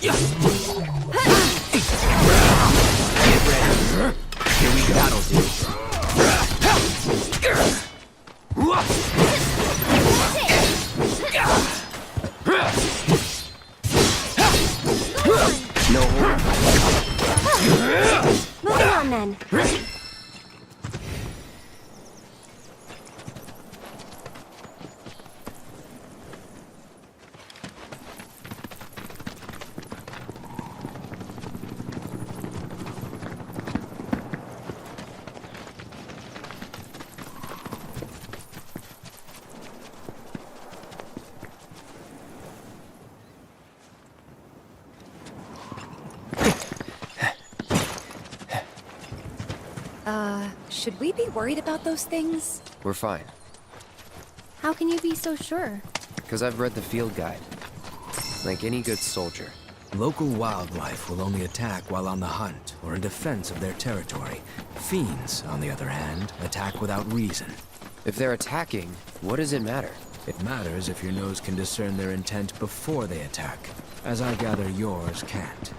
ready. Here we go. That'll do. No hold. Moving on then. Should we be worried about those things? We're fine, How can you be so sure? because I've read the field guide. Like any good soldier. Local wildlife will only attack while on the hunt or in defense of their territory. Fiends, on the other hand, attack without reason. If they're attacking, what does it matter? It matters if your nose can discern their intent before they attack, as I gather yours can't.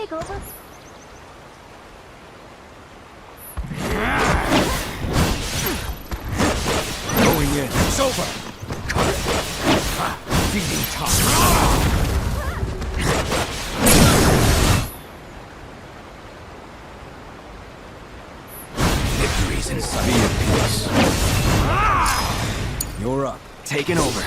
take over? Going in. It's over! Cut it! Feeding time! Victory's in sight. Be at peace. You're up. Taking over.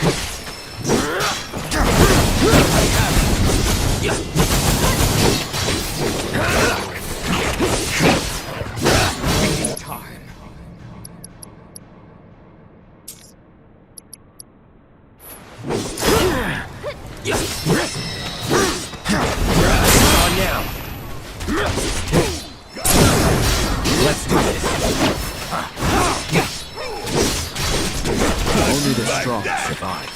Feeding time. On now. Let's do this. Only the strong survive.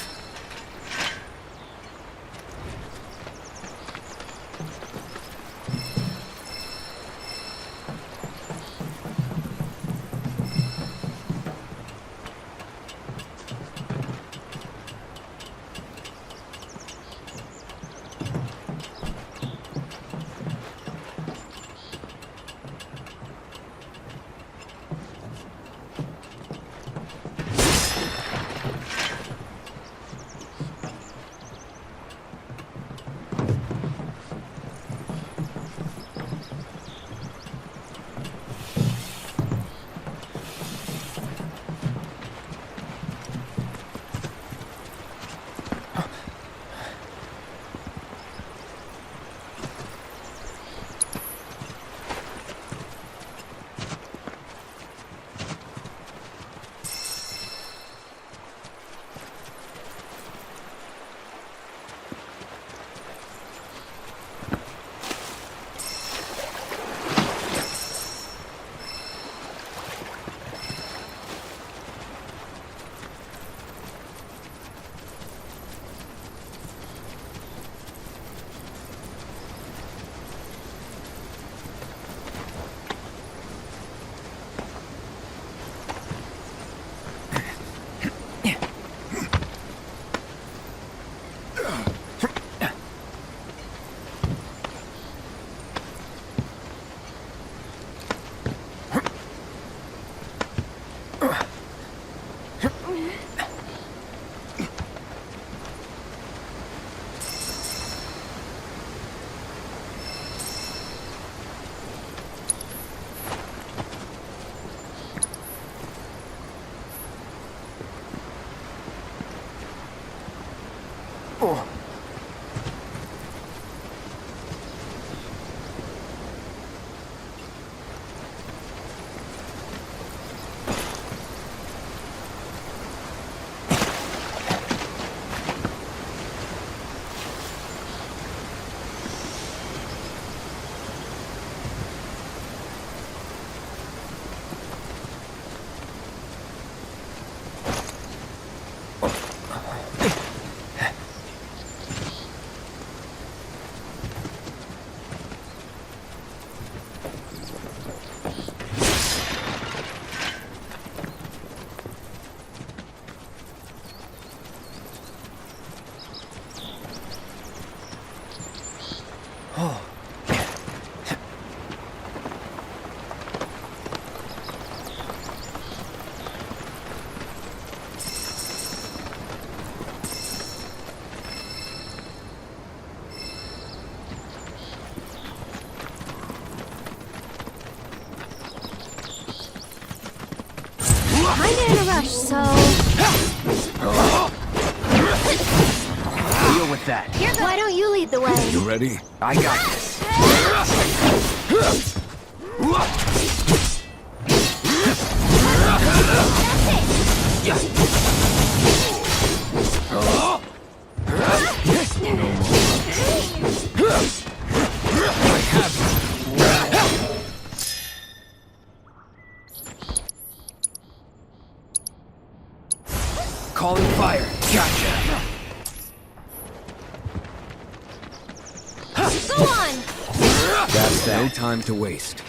Kinda in a rush, so... Deal with that. Why don't you lead the way? You ready? I got this. Calling fire. Gotcha. Go on! That's that. No time to waste.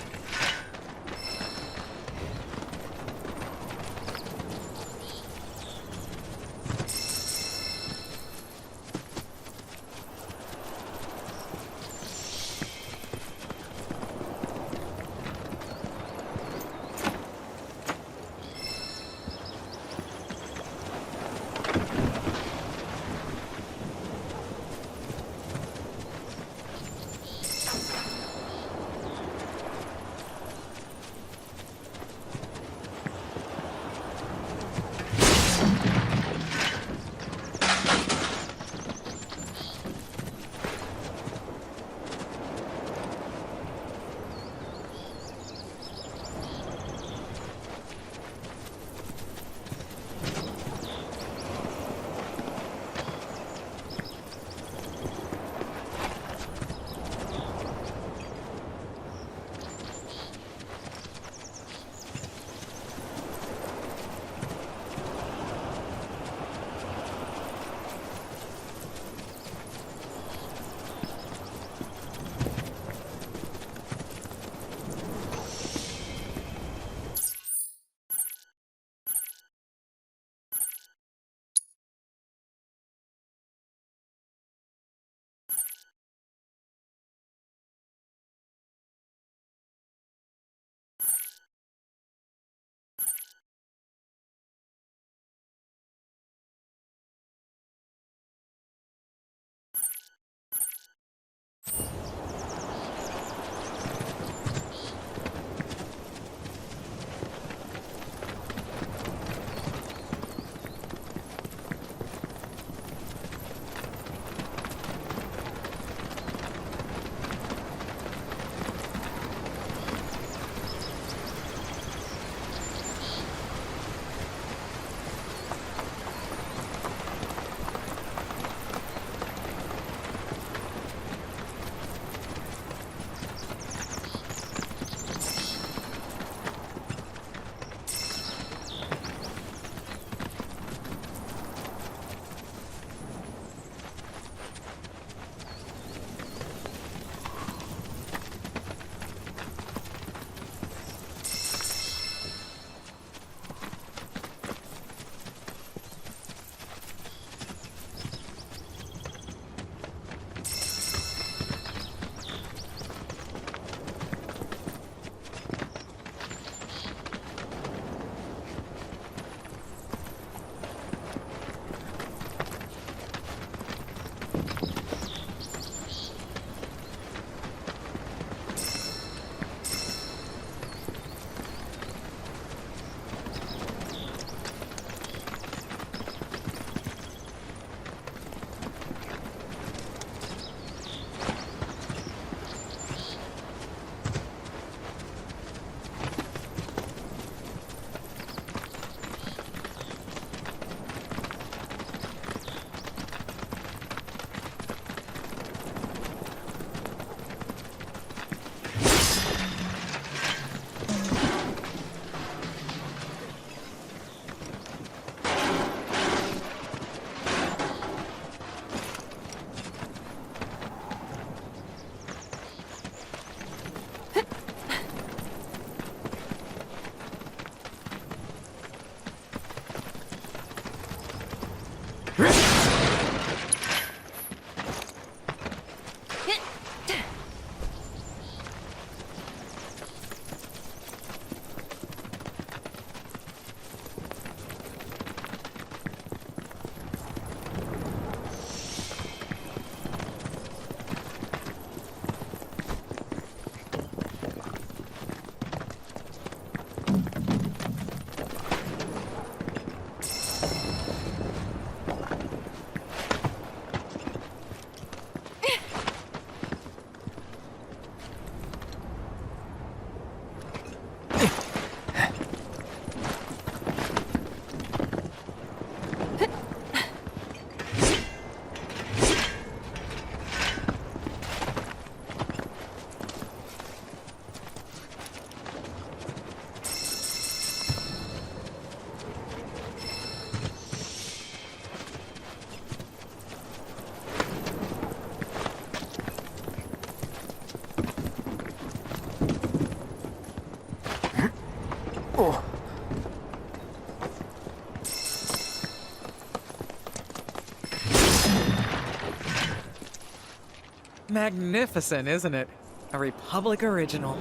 Magnificent, isn't it? A Republic original.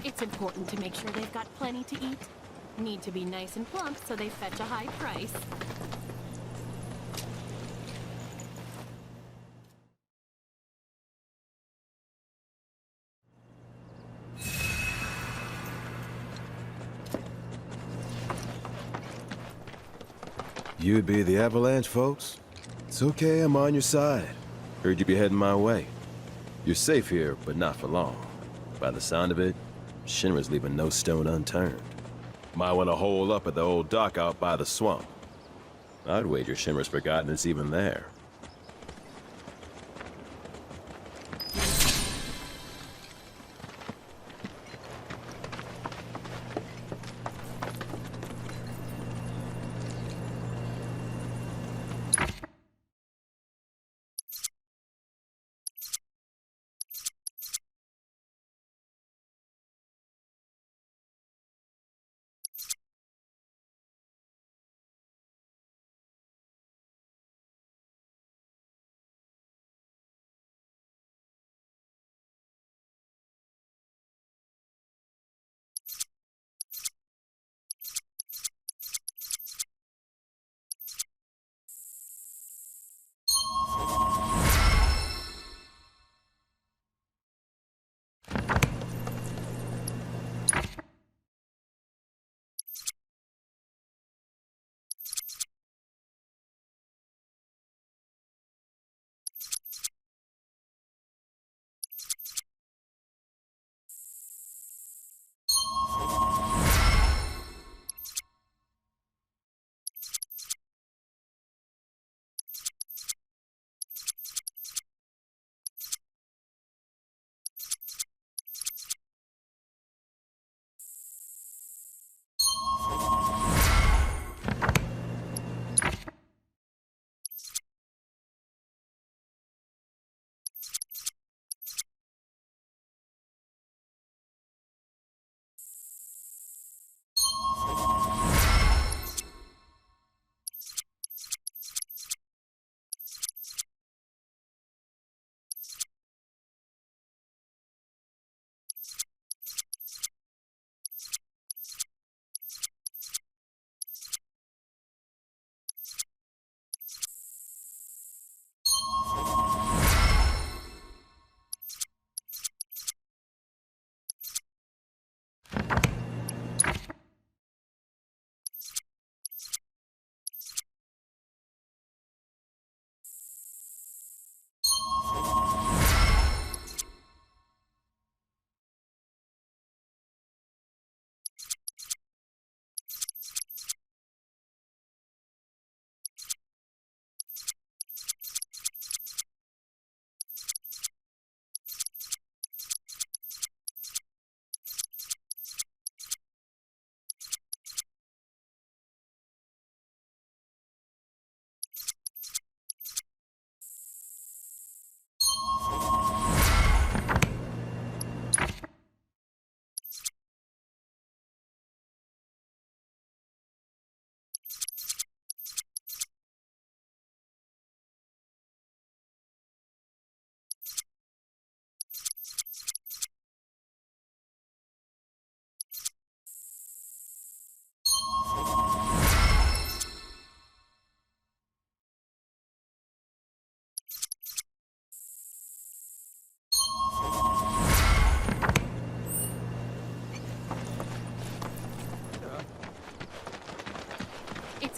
It's important to make sure they've got plenty to eat. Need to be nice and plump so they fetch a high price. You'd be the Avalanche, folks? It's okay, I'm on your side. Heard you be heading my way. You're safe here, but not for long. By the sound of it, Shinra's leaving no stone unturned. Might want to hole up at the old dock out by the swamp. I'd wager Shinra's forgotten it's even there.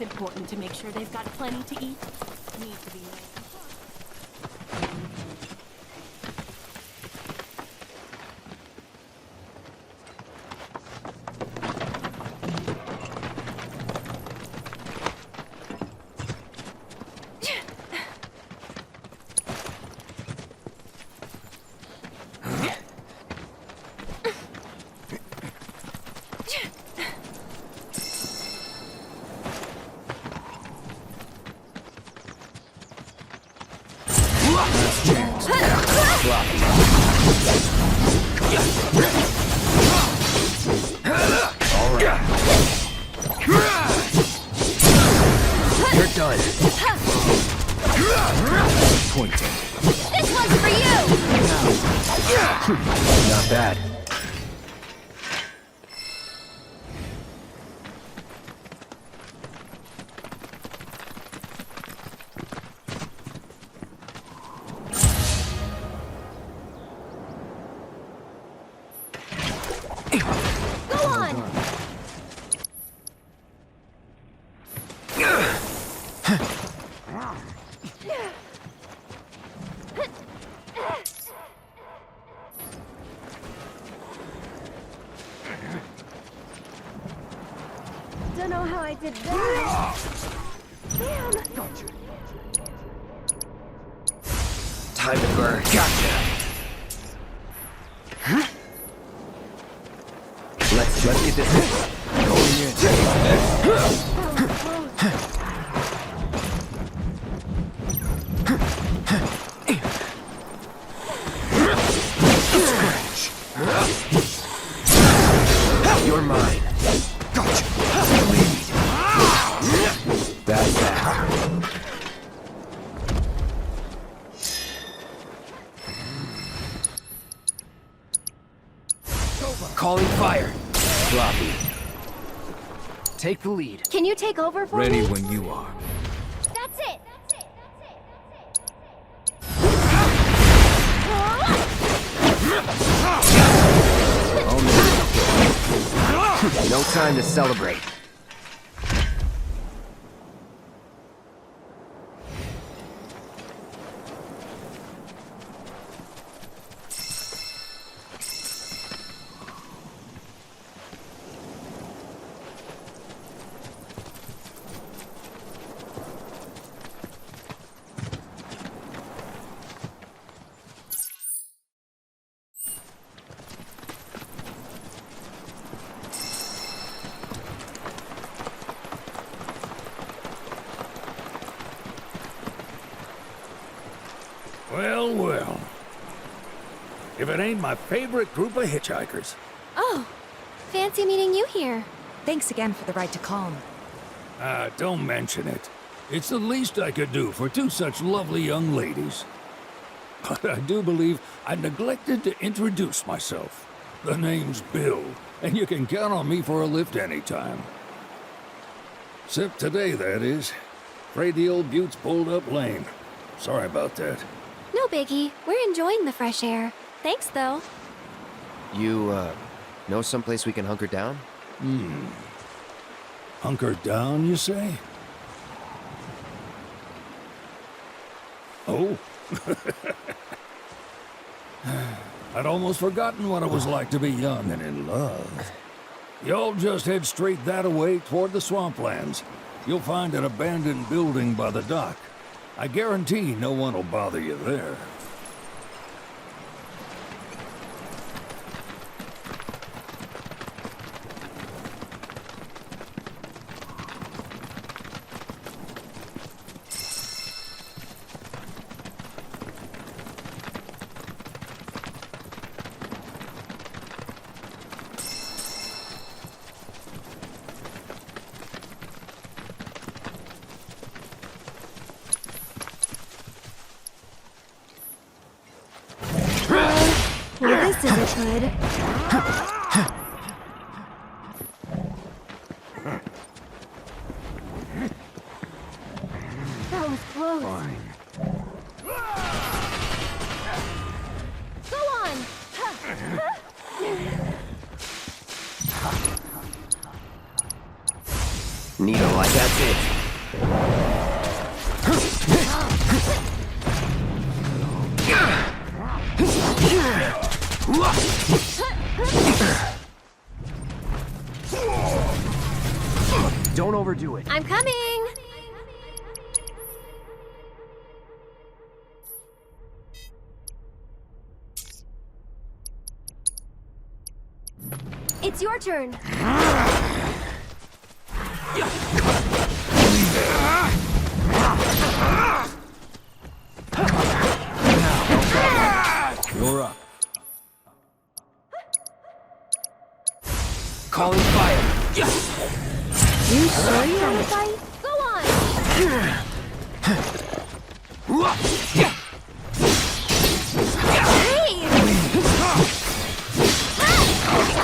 It's important to make sure they've got plenty to eat. Need to be nice and plump. You're done. Pointing. This one's for you! Not bad. Go on! Don't know how I did that. Damn! Time to burn. Gotcha. Let's get this going in. You're mine. Gotcha. Lead. That's that. Calling fire. Floppy. Take the lead. Can you take over for Ready me? when you are. That's it! No time to celebrate. Well, well. If it ain't my favorite group of hitchhikers. Oh, fancy meeting you here. Thanks again for the ride to Calm. Don't mention it. It's the least I could do for two such lovely young ladies. But I do believe I neglected to introduce myself. The name's Bill, and you can count on me for a lift anytime. Except today, that is. Afraid the old Butte's pulled up lame. Sorry about that. No biggie. We're enjoying the fresh air. Thanks, though. You, know someplace we can hunker down? Hunker down, you say? Oh? I'd almost forgotten what it was like to be young and in love. Y'all just head straight that-a-way toward the swamplands. You'll find an abandoned building by the dock. I guarantee no one will bother you there. Well, this isn't good. That was close. Fine. Go on! Need a light, that's it. Don't overdo it. I'm coming! It's your turn. You're up. Calling fire. You sure you want to fight? Go on! Hey!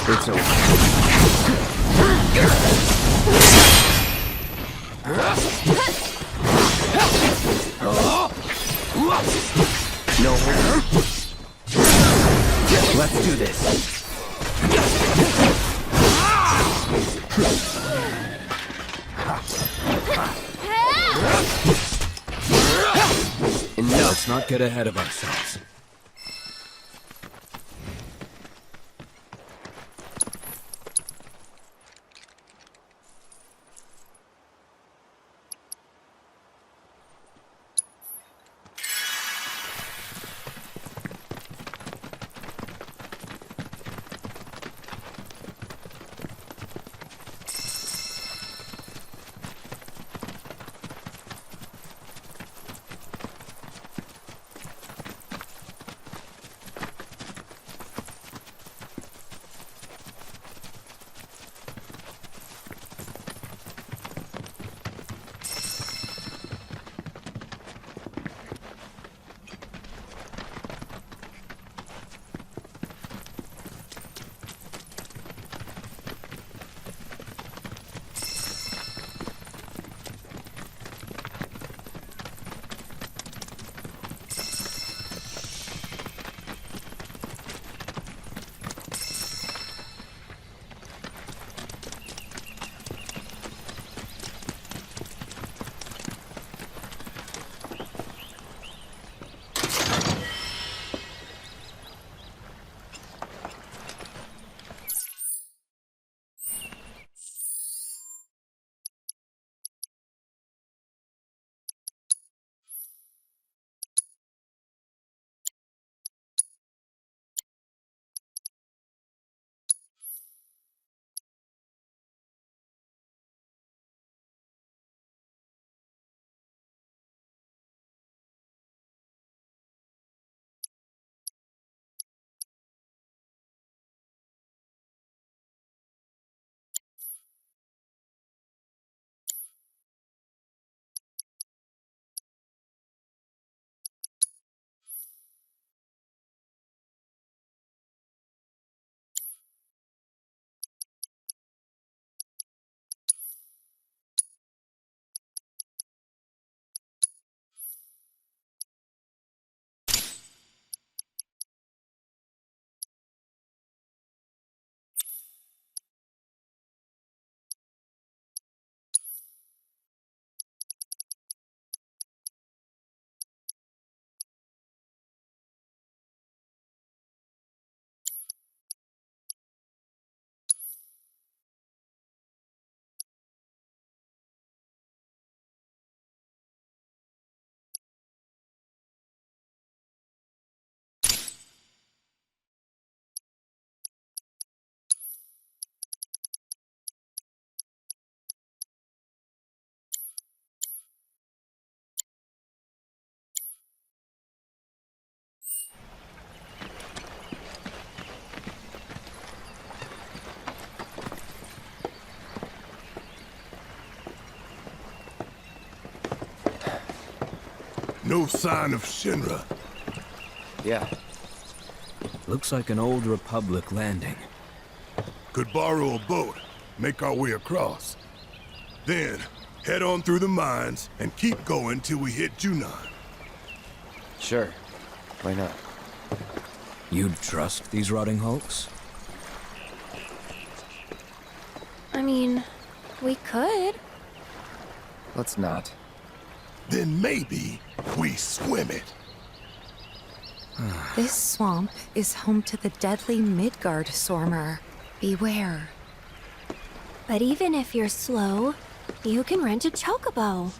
It's over. No hope. Let's do this. Enough. Let's not get ahead of ourselves. No sign of Shinra. Yeah. Looks like an old Republic landing. Could borrow a boat, make our way across. Then, head on through the mines and keep going till we hit Junon. Sure. Why not? You'd trust these rotting hulks? I mean, we could. Let's not. Then maybe we swim it. This swamp is home to the deadly Midgard Sormer. Beware. But even if you're slow, you can rent a chocobo.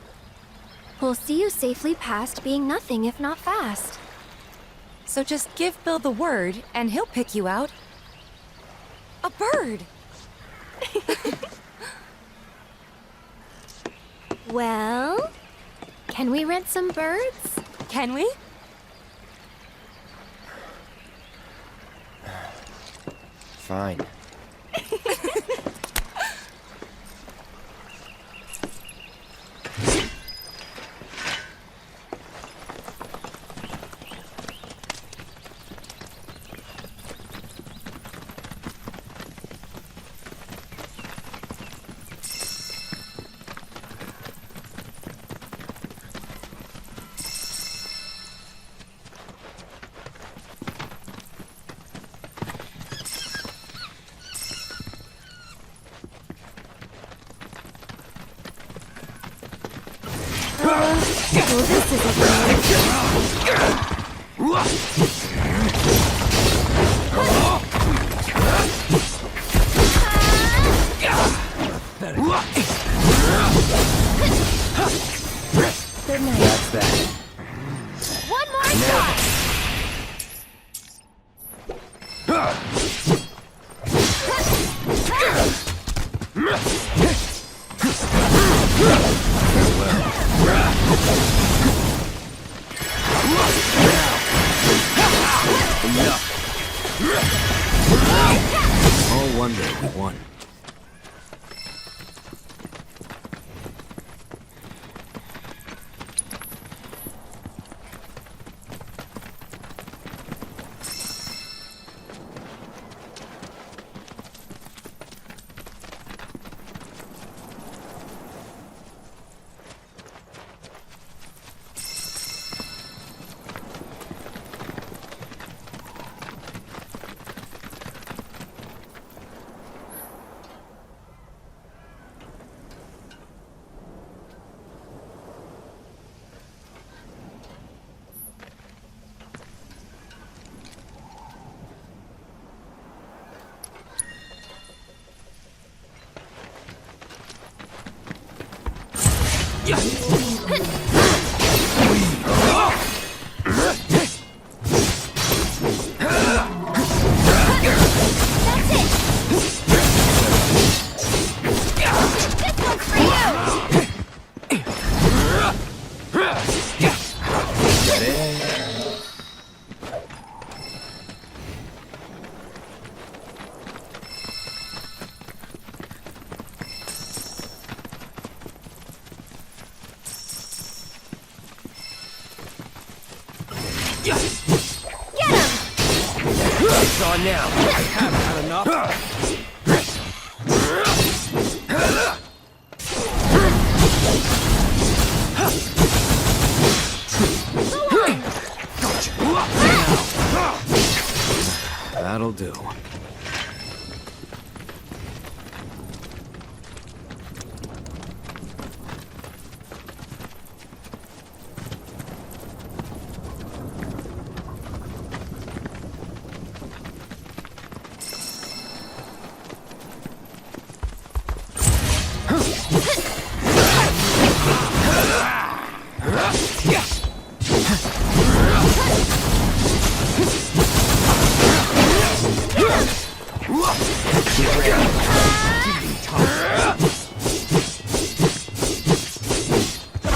We'll see you safely past being nothing if not fast. So just give Bill the word, and he'll pick you out. A bird! Well, can we rent some birds? Can we? Fine. Well, this isn't good night. That's that. One more shot! No wonder we won. It's on now. I haven't had enough. That'll do.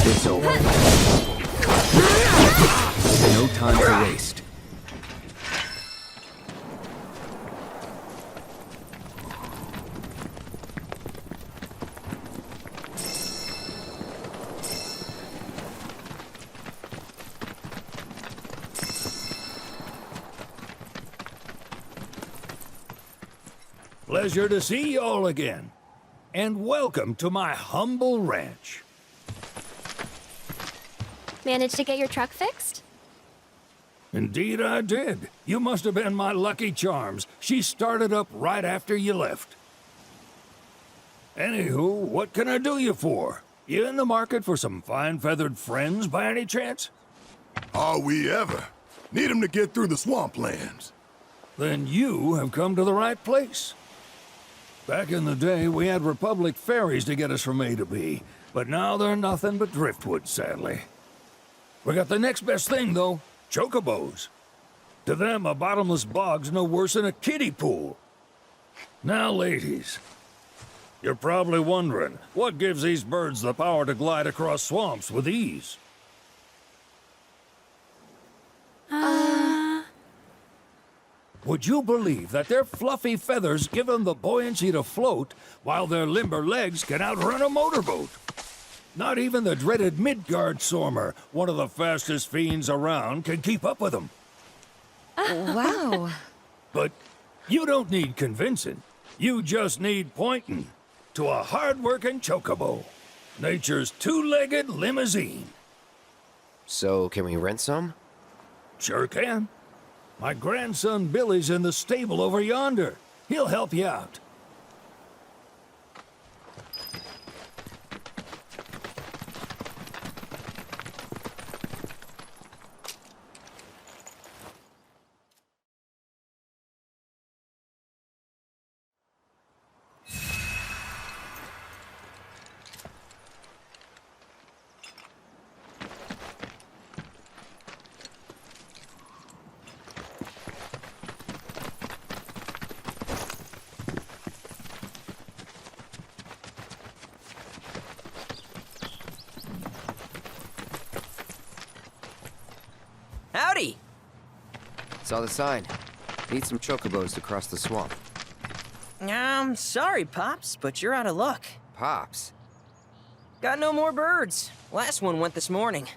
It's over. No time to waste. Pleasure to see y'all again. And welcome to my humble ranch. Managed to get your truck fixed? Indeed I did. You must have been my lucky charms. She started up right after you left. Anywho, what can I do you for? You in the market for some fine-feathered friends by any chance? Are we ever? Need 'em to get through the swamplands. Then you have come to the right place. Back in the day, we had Republic ferries to get us from A to B, but now they're nothing but driftwood, sadly. We got the next best thing, though, chocobos. To them, a bottomless bog's no worse than a kiddie pool. Now, ladies, you're probably wondering, what gives these birds the power to glide across swamps with ease? Would you believe that their fluffy feathers give them the buoyancy to float, while their limber legs can outrun a motorboat? Not even the dreaded Midgar Sormer, one of the fastest fiends around, can keep up with them. Wow. But you don't need convincing. You just need pointing to a hard-working chocobo. Nature's two-legged limousine. So, can we rent some? Sure can. My grandson Billy's in the stable over yonder. He'll help you out. Howdy! Saw the sign. Need some chocobos to cross the swamp. Sorry, Pops, but you're out of luck. Pops. Got no more birds. Last one went this morning.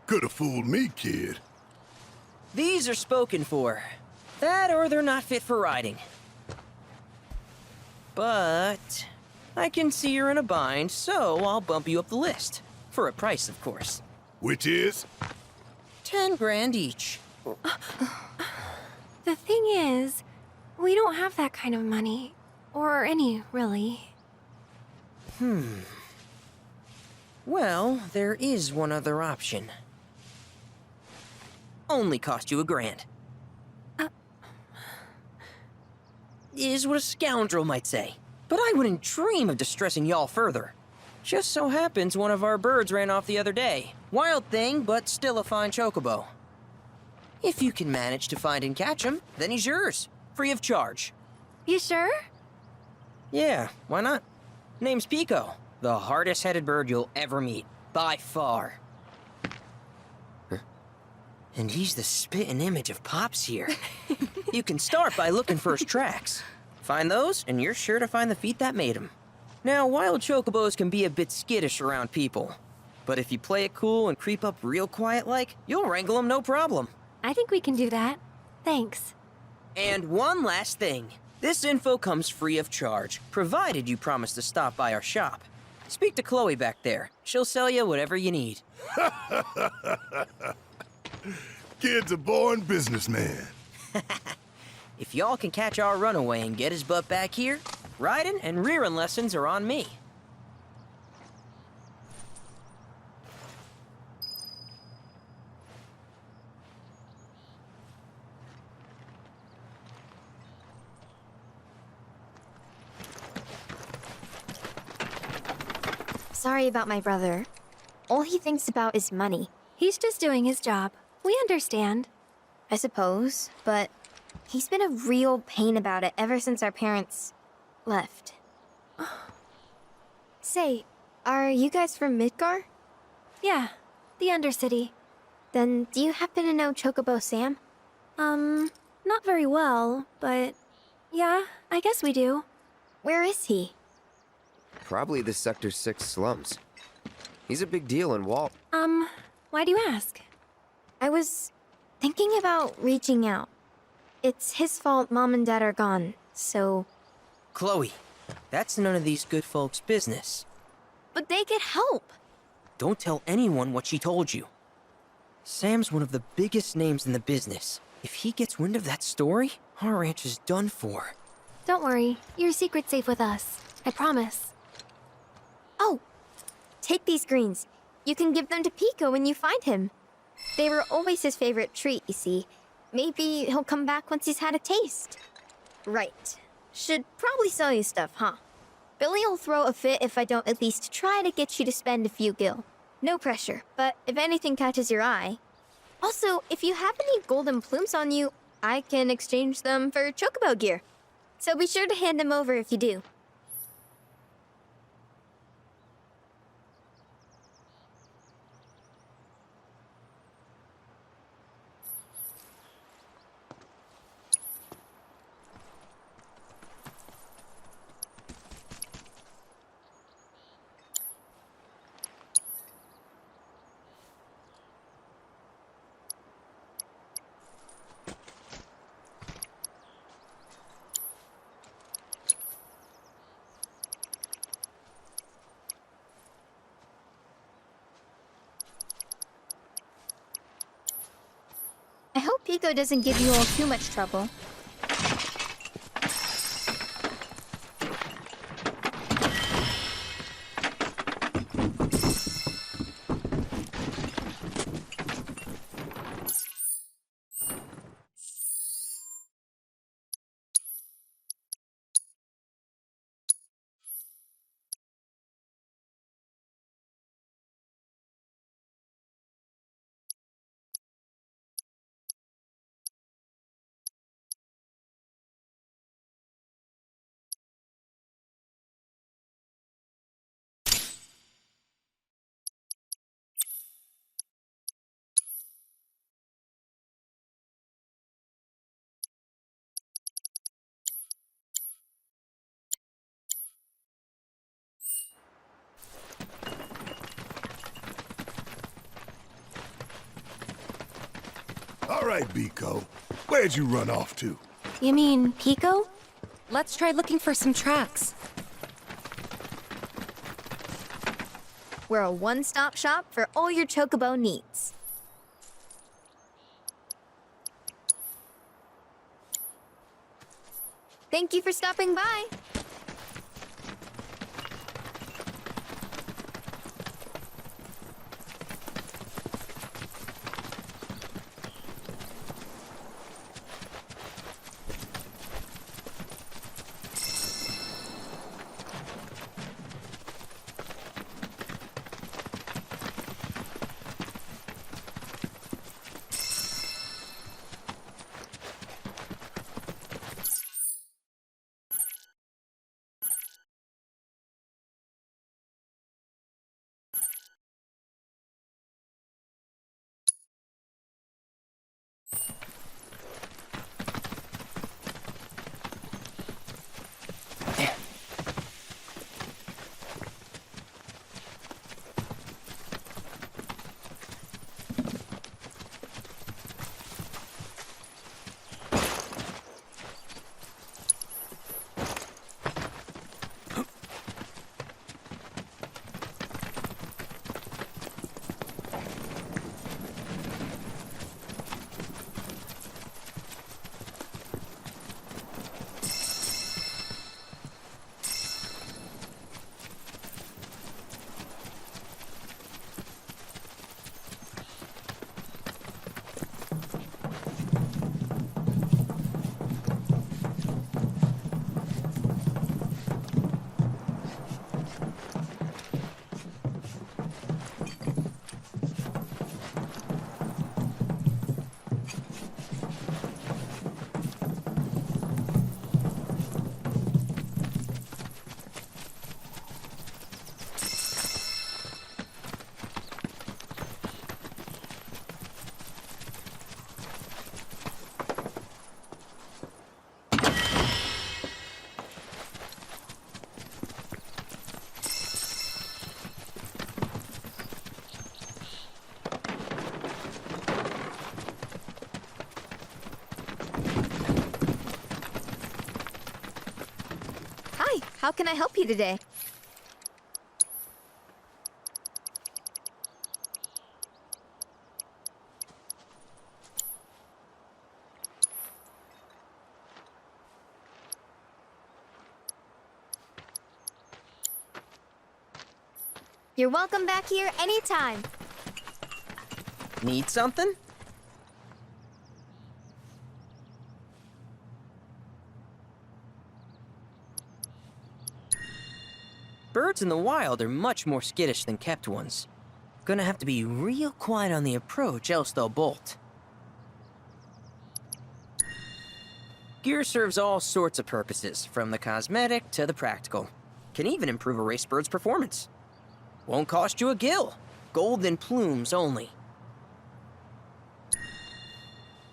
Could've fooled me, kid. These are spoken for. That or they're not fit for riding. But I can see you're in a bind, so I'll bump you up the list. For a price, of course. Which is? 10 grand each. The thing is, we don't have that kind of money. Or any, really. Well, there is one other option. Only cost you $1,000. Is what a scoundrel might say. But I wouldn't dream of distressing y'all further. Just so happens one of our birds ran off the other day. Wild thing, but still a fine chocobo. If you can manage to find and catch him, then he's yours. Free of charge. You sure? Yeah, why not? Name's Pico. The hardest-headed bird you'll ever meet. By far. And he's the spitting image of Pops here. You can start by looking for his tracks. Find those, and you're sure to find the feet that made him. Now, wild chocobos can be a bit skittish around people. But if you play it cool and creep up real quiet-like, you'll wrangle them no problem. I think we can do that. Thanks. And one last thing. This info comes free of charge, provided you promise to stop by our shop. Speak to Chloe back there. She'll sell you whatever you need. Kid's a born businessman. If y'all can catch our runaway and get his butt back here, riding and rearing lessons are on me. Sorry about my brother. All he thinks about is money. He's just doing his job. We understand. I suppose, but he's been a real pain about it ever since our parents left. Say, are you guys from Midgar? Yeah, the Undercity. Then do you happen to know Chocobo Sam? Not very well, but yeah, I guess we do. Where is he? Probably the Sector 6 slums. He's a big deal in Walt. Why do you ask? I was thinking about reaching out. It's his fault Mom and Dad are gone, so... Chloe, that's none of these good folks' business. But they get help! Don't tell anyone what she told you. Sam's one of the biggest names in the business. If he gets wind of that story, our ranch is done for. Don't worry, your secret's safe with us. I promise. Oh, take these greens. You can give them to Pico when you find him. They were always his favorite treat, you see. Maybe he'll come back once he's had a taste. Right. Should probably sell you stuff, huh? Billy will throw a fit if I don't at least try to get you to spend a few gil. No pressure, but if anything catches your eye... Also, if you have any golden plumes on you, I can exchange them for chocobo gear. So be sure to hand them over if you do. I hope Pico doesn't give you all too much trouble. All right, Biko. Where'd you run off to? You mean Pico? Let's try looking for some tracks. We're a one-stop shop for all your chocobo needs. Thank you for stopping by. How can I help you today? You're welcome back here anytime. Need something? Birds in the wild are much more skittish than kept ones. Gonna have to be real quiet on the approach, else they'll bolt. Gear serves all sorts of purposes, from the cosmetic to the practical. Can even improve a race bird's performance. Won't cost you a gill. Golden plumes only.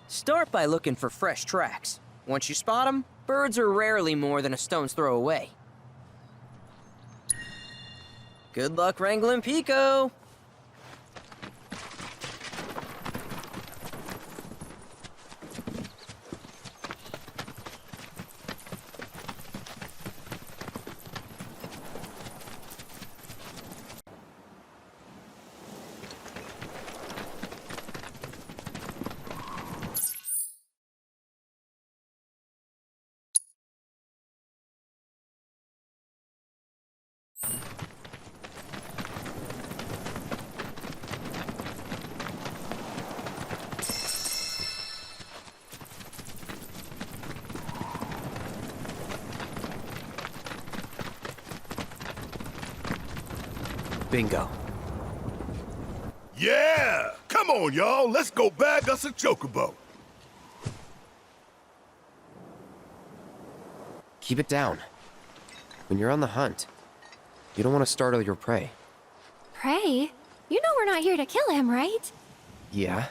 Start by looking for fresh tracks. Once you spot them, birds are rarely more than a stone's throw away. Good luck wrangling Pico! Bingo. Yeah! Come on, y'all. Let's go bag us a chocobo. Keep it down. When you're on the hunt, you don't want to startle your prey. Prey? You know we're not here to kill him, right? Yeah?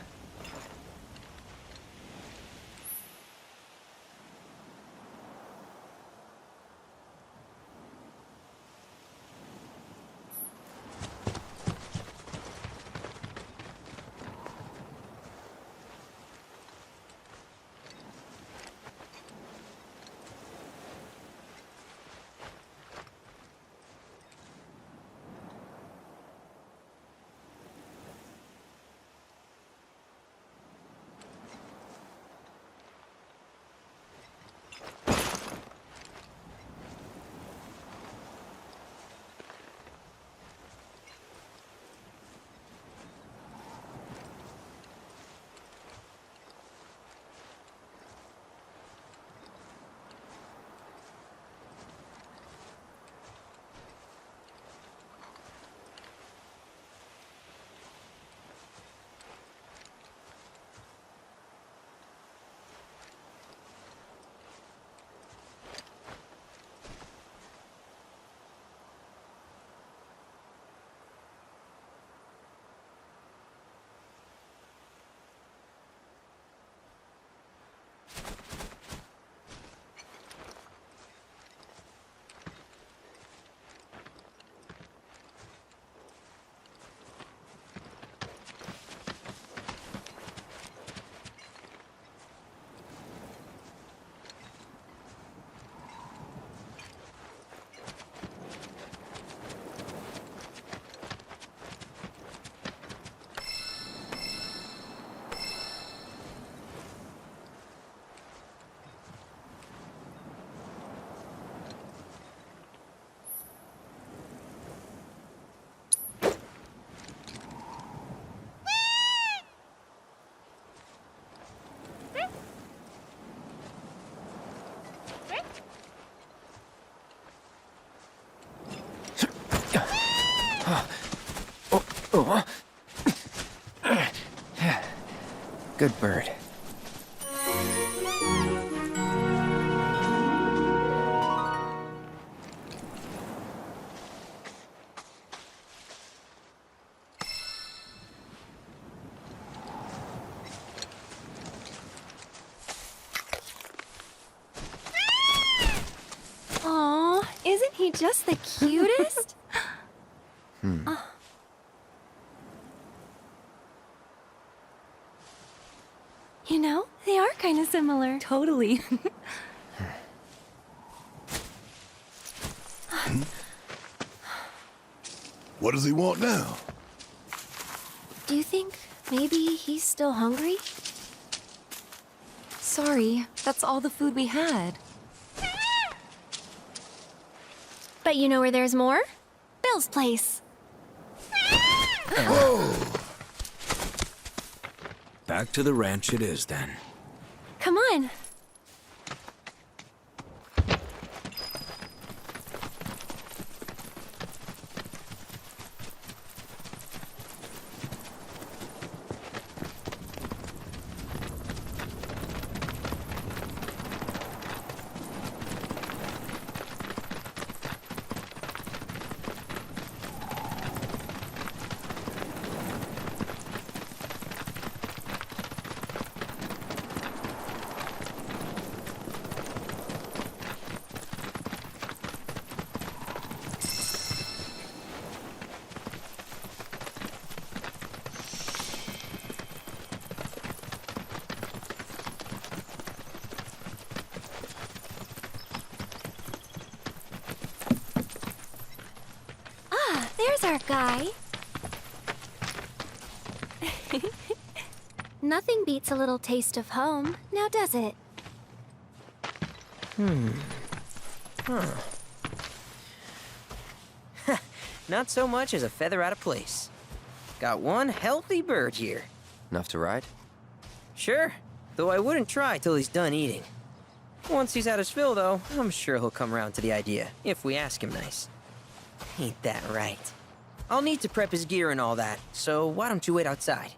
Good bird. Aw, isn't he just the cutest? You know, they are kind of similar. Totally. What does he want now? Do you think maybe he's still hungry? Sorry, that's all the food we had. But you know where there's more? Bill's place. Back to the ranch it is, then. Come on. There's our guy. Nothing beats a little taste of home, now does it? Not so much as a feather out of place. Got one healthy bird here. Enough to ride? Sure, though I wouldn't try till he's done eating. Once he's had his fill, though, I'm sure he'll come around to the idea, if we ask him nice. Ain't that right? I'll need to prep his gear and all that, so why don't you wait outside?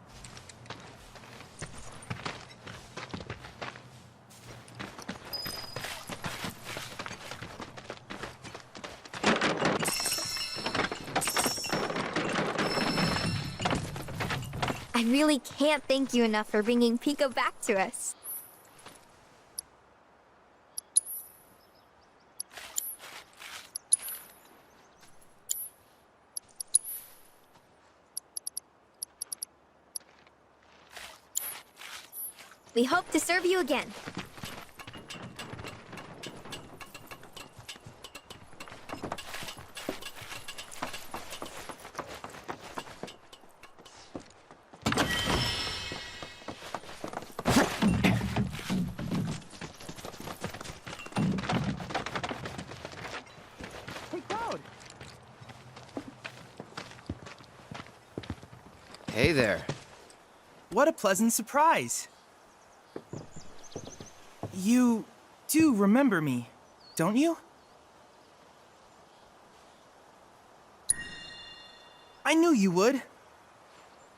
I really can't thank you enough for bringing Pico back to us. We hope to serve you again. Hey there. What a pleasant surprise. You do remember me, don't you? I knew you would.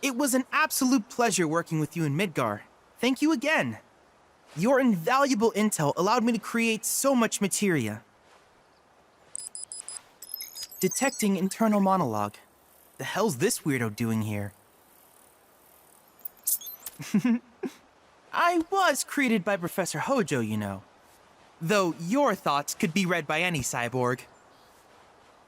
It was an absolute pleasure working with you in Midgar. Thank you again. Your invaluable intel allowed me to create so much materia. Detecting internal monologue. The hell's this weirdo doing here? I was created by Professor Hojo, you know. Though your thoughts could be read by any cyborg.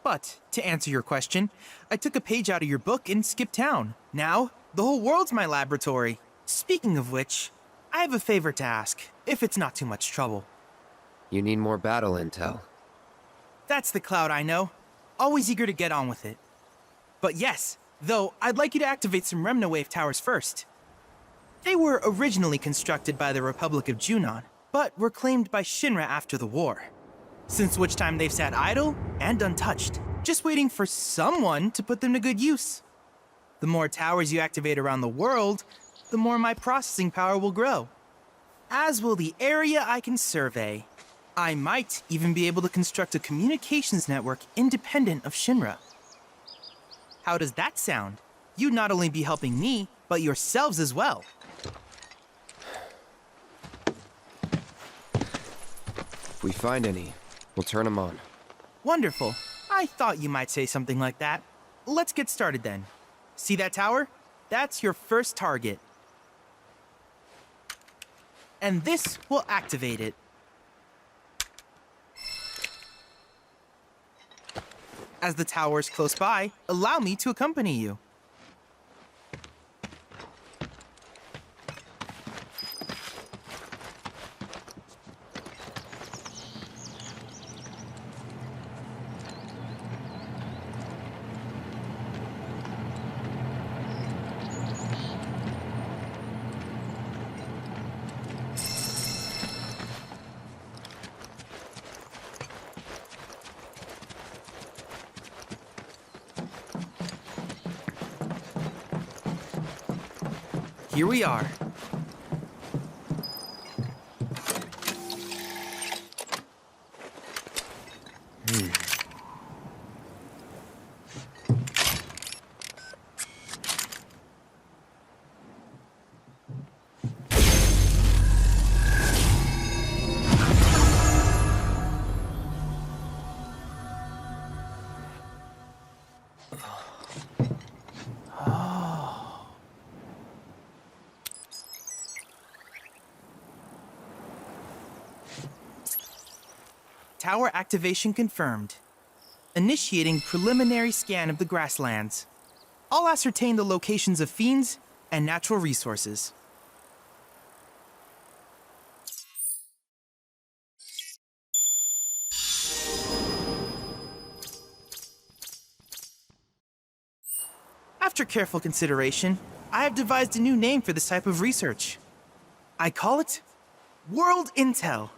But, to answer your question, I took a page out of your book and skipped town. Now, the whole world's my laboratory. Speaking of which, I have a favor to ask, if it's not too much trouble. You need more battle intel. That's the Cloud I know. Always eager to get on with it. But yes, though, I'd like you to activate some Remnawave towers first. They were originally constructed by the Republic of Junon, but were claimed by Shinra after the war. Since which time they've sat idle and untouched, just waiting for someone to put them to good use. The more towers you activate around the world, the more my processing power will grow. As will the area I can survey. I might even be able to construct a communications network independent of Shinra. How does that sound? You'd not only be helping me, but yourselves as well. If we find any, we'll turn them on. Wonderful. I thought you might say something like that. Let's get started then. See that tower? That's your first target. And this will activate it. As the tower is close by, allow me to accompany you. here we are. Tower activation confirmed. Initiating preliminary scan of the grasslands. I'll ascertain the locations of fiends and natural resources. After careful consideration, I have devised a new name for this type of research. I call it World Intel.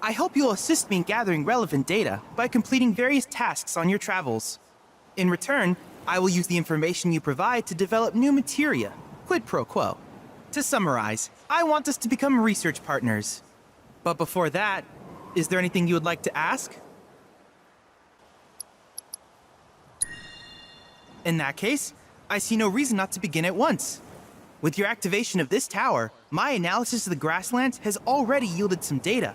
I hope you'll assist me in gathering relevant data by completing various tasks on your travels. In return, I will use the information you provide to develop new materia, quid pro quo. To summarize, I want us to become research partners. But before that, is there anything you would like to ask? In that case, I see no reason not to begin at once. With your activation of this tower, my analysis of the grasslands has already yielded some data.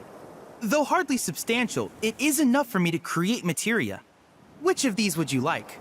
Though hardly substantial, it is enough for me to create materia. Which of these would you like?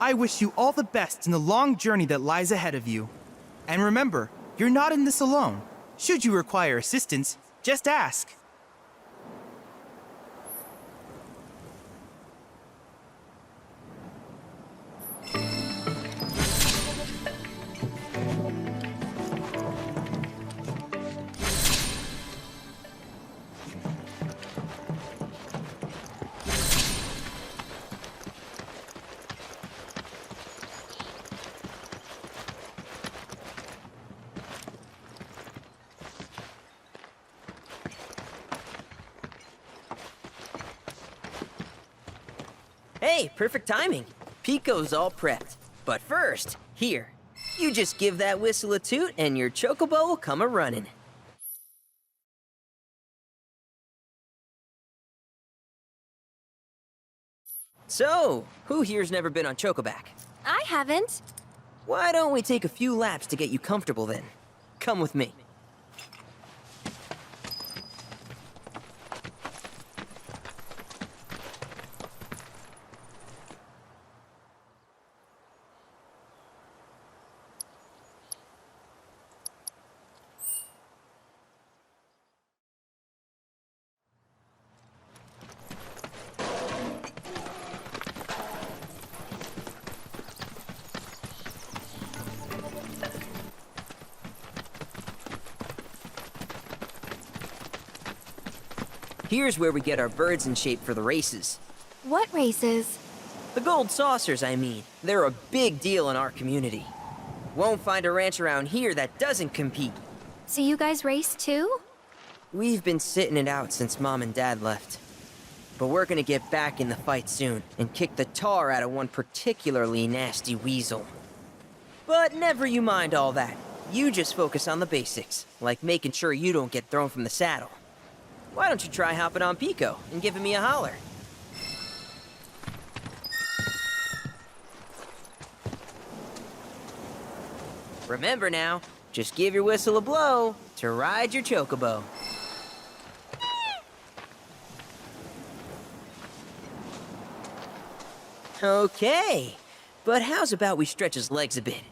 I wish you all the best in the long journey that lies ahead of you. And remember, you're not in this alone. Should you require assistance, just ask. Hey, perfect timing. Pico's all prepped. But first, here. You just give that whistle a toot and your chocobo will come a-running. So, who here's never been on Chocoback? I haven't. Why don't we take a few laps to get you comfortable then? Come with me. Here's where we get our birds in shape for the races. What races? The gold saucers, I mean. They're a big deal in our community. Won't find a ranch around here that doesn't compete. So you guys race too? We've been sitting it out since Mom and Dad left. but we're gonna get back in the fight soon and kick the tar out of one particularly nasty weasel. But never you mind all that. You just focus on the basics, like making sure you don't get thrown from the saddle. Why don't you try hopping on Pico and giving me a holler? Remember now, just give your whistle a blow to ride your chocobo. Okay, but how's about we stretch his legs a bit